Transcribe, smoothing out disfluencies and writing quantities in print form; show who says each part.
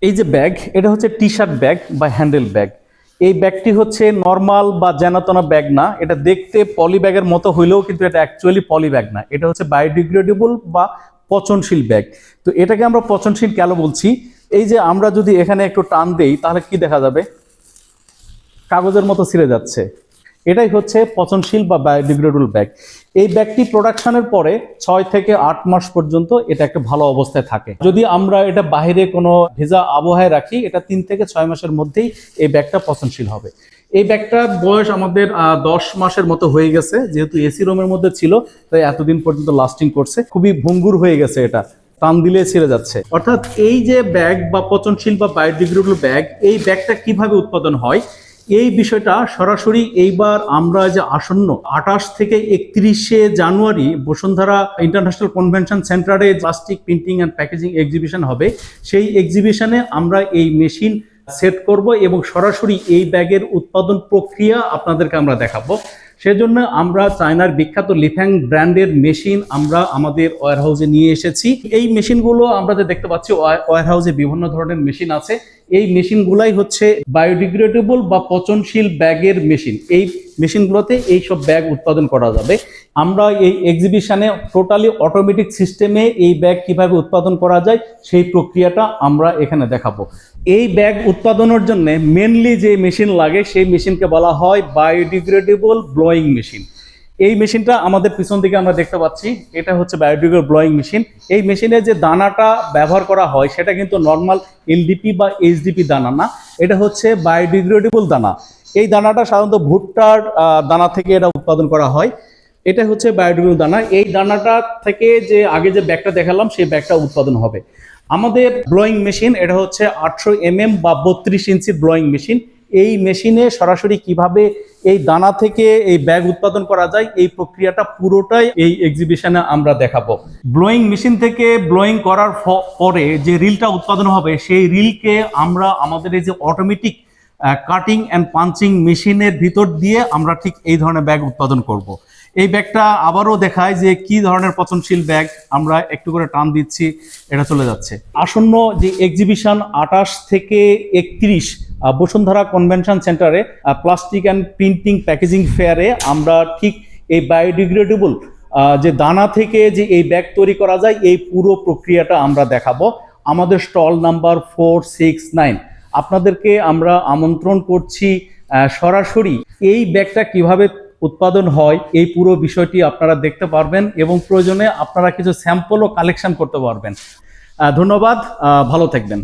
Speaker 1: এই যে ব্যাগ, এটা হচ্ছে টি শার্ট ব্যাগ বা হ্যান্ডেল ব্যাগ। এই ব্যাগটি হচ্ছে নর্মাল বা জেনাতনা ব্যাগ না, এটা দেখতে পলি ব্যাগের মতো হইলেও কিন্তু এটা অ্যাকচুয়ালি পলি ব্যাগ না, এটা হচ্ছে বায়োডিগ্রেডেবল বা পচনশীল ব্যাগ। তো এটাকে আমরা পচনশীল কেন বলছি? এই যে আমরা যদি এখানে একটু টান দেই তাহলে কি দেখা যাবে? কাগজের মতো ছিঁড়ে যাচ্ছে। এটাই হচ্ছে পচনশীল বা বায়োডিগ্রেডেবল ব্যাগ। এই ব্যাগটি প্রোডাকশনের পরে 6 থেকে 8 মাস পর্যন্ত এটা একটা ভালো অবস্থায় থাকে। যদি আমরা এটা বাইরে কোনো ভেজা আবহাওয়ায় রাখি, এটা 3 থেকে 6 মাসের মধ্যেই এই ব্যাগটা পচনশীল হবে। এই ব্যাগটার বয়স আমাদের 10 মাসের মতো হয়ে গেছে, যেহেতু এসি রুমের মধ্যে ছিল তাই এতদিন পর্যন্ত লাস্টিং করছে। খুবই ভঙ্গুর হয়ে গেছে, এটা টান দিলে ছিঁড়ে যাচ্ছে। অর্থাৎ এই যে ব্যাগ বা পচনশীল বা বায়োডিগ্রেডেবল ব্যাগ, এই ব্যাগটা কিভাবে উৎপাদন হয় এই বিষয়টা সরাসরি এইবার আমরা যে আসন্ন 28 থেকে 31শে জানুয়ারি বসুন্ধরা ইন্টারন্যাশনাল কনভেনশন সেন্টারে plastic printing and packaging exhibition হবে, সেই এক্সিবিশনে আমরা এই মেশিন সেট করব এবং সরাসরি এই ব্যাগের উৎপাদন প্রক্রিয়া আপনাদেরকে আমরা দেখাবো। সেজন্য আমরা চায়নার বিখ্যাত লিফ্যাং ব্র্যান্ডের মেশিন আমরা আমাদের ওয়্যারহাউসে নিয়ে এসেছি। এই মেশিনগুলো আমরা যে দেখতে পাচ্ছি, ওয়্যারহাউসে বিভিন্ন ধরনের মেশিন আছে। এই মেশিনগুলাই হচ্ছে বায়োডিগ্রেডেবল বা পচনশীল ব্যাগের মেশিন। এই মেশিনগুলোতে এইসব ব্যাগ উৎপাদন করা যাবে। আমরা এই এক্সিবিশনে টোটালি অটোমেটিক সিস্টেমে এই ব্যাগ কিভাবে উৎপাদন করা যায় সেই প্রক্রিয়াটা আমরা এখানে দেখাবো। এই ব্যাগ উৎপাদনের জন্য মেনলি যে মেশিন লাগে সেই মেশিনকে বলা হয় বায়োডিগ্রেডেবল ব্লোয়িং মেশিন। এই মেশিনটা আমাদের পিছন দিকে আমরা দেখতে পাচ্ছি, এটা হচ্ছে বায়োডিগ্রেডেবল ব্লোয়িং মেশিন। এই মেশিনে যে দানাটা ব্যবহার করা হয় সেটা কিন্তু নর্মাল এলডিপি বা এইচডিপি দানা না, এটা হচ্ছে বায়োডিগ্রেডেবল দানা। এই দানাটা সাধারণত ভুট্টার দানা থেকে এটা উৎপাদন করা হয়। এটা হচ্ছে বায়োডিগ্রেডেবল দানা। এই দানাটা থেকে যে আগে যে ব্যাগটা দেখালাম সেই ব্যাগটা উৎপাদন হবে। আমাদের ব্লোয়িং মেশিন এটা হচ্ছে 800 mm বা 32 ইঞ্চি ব্লোয়িং মেশিন। এই মেশিনে সরাসরি কিভাবে এই দানা থেকে এই ব্যাগ উৎপাদন করা যায় এই প্রক্রিয়াটা পুরোটাই এই এক্সিবিশনে আমরা দেখাবো। ব্লোয়িং মেশিন থেকে ব্লোয়িং করার পরে যে রিলটা উৎপাদন হবে সেই রিলকে আমরা আমাদের এই যে অটোমেটিক কাটিং অ্যান্ড পাঞ্চিং মেশিনের ভিতর দিয়ে আমরা ঠিক এই ধরনের ব্যাগ উৎপাদন করব। এই ব্যাগটা আবারও দেখায় যে কি ধরনের পচনশীল ব্যাগ। আমরা একটু করে টান দিচ্ছি, এটা চলে যাচ্ছে। আসন্ন যে এক্সিবিশন 28 থেকে 31 বসুন্ধরা কনভেনশন সেন্টারে প্লাস্টিক অ্যান্ড প্রিন্টিং প্যাকেজিং ফেয়ারে আমরা ঠিক এই বায়োডিগ্রেডেবল যে দানা থেকে যে এই ব্যাগ তৈরি করা যায় এই পুরো প্রক্রিয়াটা আমরা দেখাবো। আমাদের স্টল নাম্বার 469। আপনাদেরকে আমরা আমন্ত্রণ করছি সরাসরি এই ব্যাগটা কিভাবে উৎপাদন হয় এই পুরো বিষয়টি আপনারা দেখতে পারবেন এবং প্রয়োজনে আপনারা কিছু স্যাম্পলও কালেকশন করতে পারবেন। ধন্যবাদ, ভালো থাকবেন।